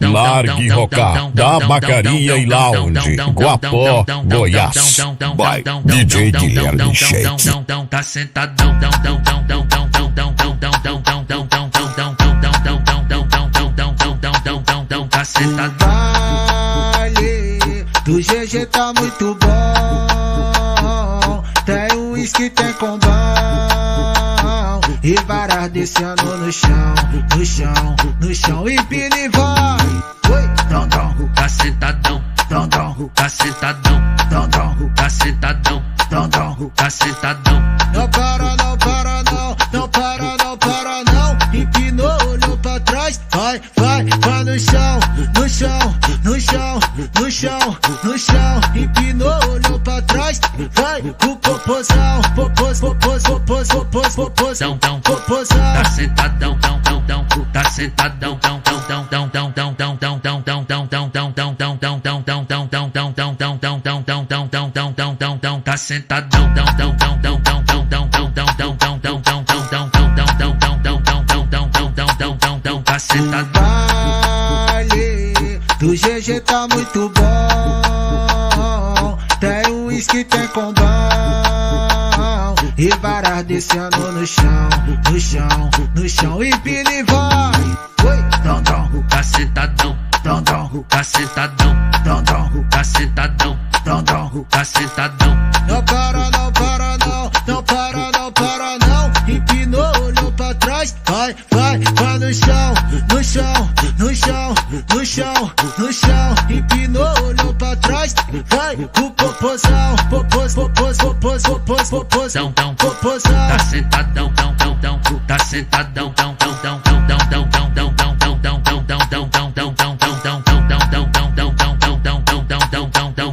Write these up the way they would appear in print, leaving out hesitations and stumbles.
Largue Rocar da Bacarinha e Lounge, Guapó, Goiás. By DJ Guilherme Shake. Tá sentadão, tá sentadão. Baile do GG tá muito bom. Tem uísque, tem combão e varas descendo no chão, no chão, no chão. E pini vai. Oi, dom, dom. Tá sentadão, Dom, dom. tá sentadão, Dom, dom. tá sentadão, Dom, dom. tá sentadão. Não para, não para, não. Não para, não para, não. Empinou, olhou pra trás. Vai, vai, vai no chão, no chão, no chão, no chão, no chão. Empinou, olhou pra trás. Vai, o popozão, popos, popos, popos, popos, popozão, popozão. Tá sentadão, tá sentadão, tá sentadão, tá sentadão. Baile do GG tá muito bom. Tem uísque, tem combão e varas descendo no chão, no chão, no chão. E pini vai. Oi, dom, dom. Tá sentadão, Dom, dom. tá sentadão, Dom, dom. tá sentadão, Dom, dom. tá sentadão. Não para, não para, não. Não para, não para, não. Empinou, olhou pra trás. Vai, vai, vai no chão, no chão, no chão, no chão, no chão. Empinou, olhou pra trás. Vai, o popozão, popos, popos, popos, popos, popozão, popozão. Tá sentadão, tá sentadão,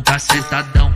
tá sentadão.